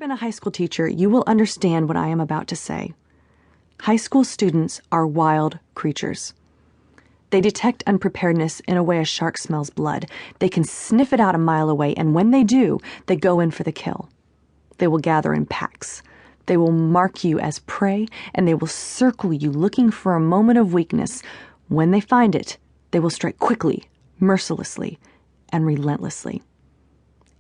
been a high school teacher, you will understand what I am about to say. High school students are wild creatures. They detect unpreparedness in a way a shark smells blood. They can sniff it out a mile away, and when they do, they go in for the kill. They will gather in packs. They will mark you as prey, and they will circle you looking for a moment of weakness. When they find it, they will strike quickly, mercilessly, and relentlessly.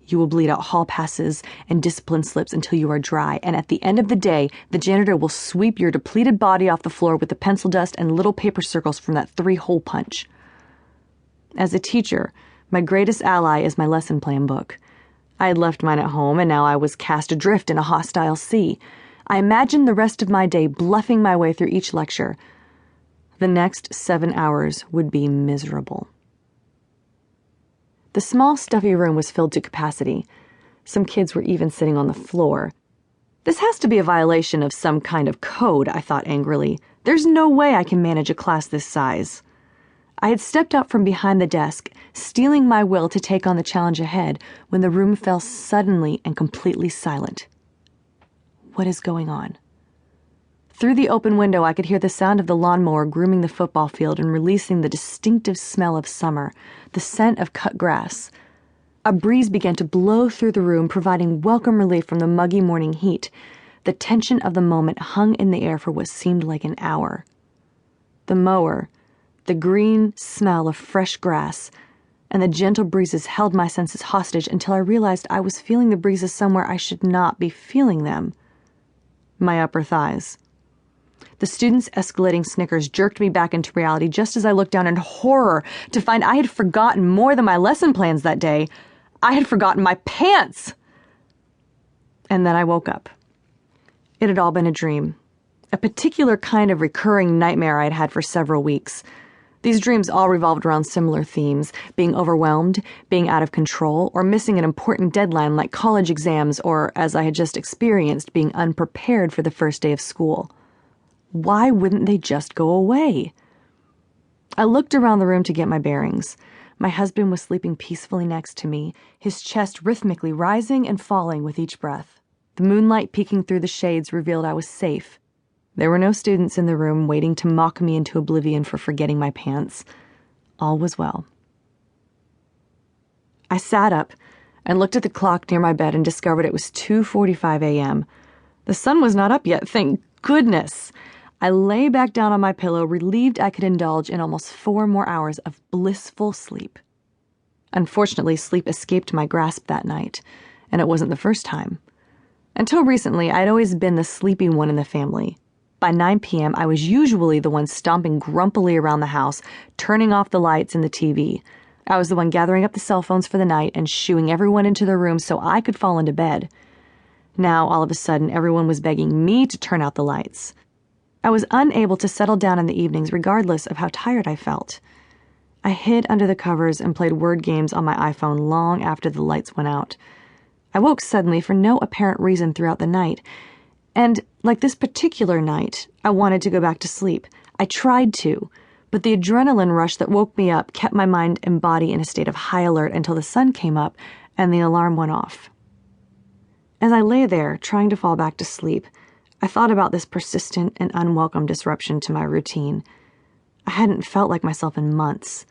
You will bleed out hall passes and discipline slips until you are dry, and at the end of the day, the janitor will sweep your depleted body off the floor with the pencil dust and little paper circles from that 3-hole punch. As a teacher, my greatest ally is my lesson plan book. I had left mine at home, and now I was cast adrift in a hostile sea. I imagined the rest of my day bluffing my way through each lecture. The next 7 hours would be miserable. The small, stuffy room was filled to capacity. Some kids were even sitting on the floor. This has to be a violation of some kind of code, I thought angrily. There's no way I can manage a class this size. I had stepped out from behind the desk, steeling my will to take on the challenge ahead, when the room fell suddenly and completely silent. What is going on? Through the open window, I could hear the sound of the lawnmower grooming the football field and releasing the distinctive smell of summer, the scent of cut grass. A breeze began to blow through the room, providing welcome relief from the muggy morning heat. The tension of the moment hung in the air for what seemed like an hour. The mower, the green smell of fresh grass, and the gentle breezes held my senses hostage until I realized I was feeling the breezes somewhere I should not be feeling them. My upper thighs. The students' escalating snickers jerked me back into reality just as I looked down in horror to find I had forgotten more than my lesson plans that day. I had forgotten my pants! And then I woke up. It had all been a dream, a particular kind of recurring nightmare I had had for several weeks. These dreams all revolved around similar themes: being overwhelmed, being out of control, or missing an important deadline like college exams, or, as I had just experienced, being unprepared for the first day of school. Why wouldn't they just go away? I looked around the room to get my bearings. My husband was sleeping peacefully next to me, his chest rhythmically rising and falling with each breath. The moonlight peeking through the shades revealed I was safe. There were no students in the room waiting to mock me into oblivion for forgetting my pants. All was well. I sat up and looked at the clock near my bed and discovered it was 2:45 a.m. The sun was not up yet, thank goodness. I lay back down on my pillow, relieved I could indulge in almost 4 more hours of blissful sleep. Unfortunately, sleep escaped my grasp that night, and it wasn't the first time. Until recently, I'd always been the sleepy one in the family. By 9 p.m., I was usually the one stomping grumpily around the house, turning off the lights and the TV. I was the one gathering up the cell phones for the night and shooing everyone into their room so I could fall into bed. Now, all of a sudden, everyone was begging me to turn out the lights. I was unable to settle down in the evenings regardless of how tired I felt. I hid under the covers and played word games on my iPhone long after the lights went out. I woke suddenly for no apparent reason throughout the night, and, like this particular night, I wanted to go back to sleep. I tried to, but the adrenaline rush that woke me up kept my mind and body in a state of high alert until the sun came up and the alarm went off. As I lay there, trying to fall back to sleep, I thought about this persistent and unwelcome disruption to my routine. I hadn't felt like myself in months.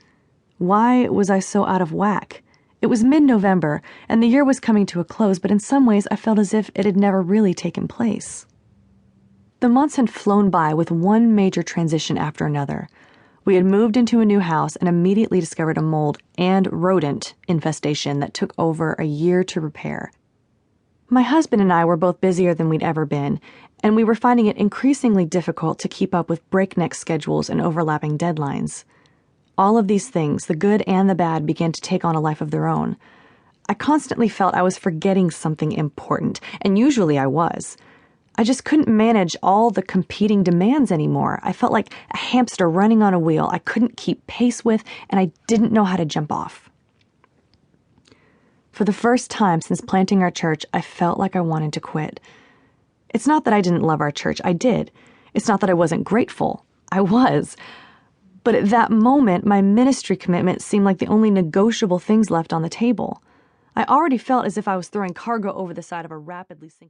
Why was I so out of whack? It was mid-November, and the year was coming to a close, but in some ways I felt as if it had never really taken place. The months had flown by with one major transition after another. We had moved into a new house and immediately discovered a mold and rodent infestation that took over a year to repair. My husband and I were both busier than we'd ever been, and we were finding it increasingly difficult to keep up with breakneck schedules and overlapping deadlines. All of these things, the good and the bad, began to take on a life of their own. I constantly felt I was forgetting something important, and usually I was. I just couldn't manage all the competing demands anymore. I felt like a hamster running on a wheel I couldn't keep pace with, and I didn't know how to jump off. For the first time since planting our church, I felt like I wanted to quit. It's not that I didn't love our church. I did. It's not that I wasn't grateful. I was. But at that moment, my ministry commitment seemed like the only negotiable things left on the table. I already felt as if I was throwing cargo over the side of a rapidly sinking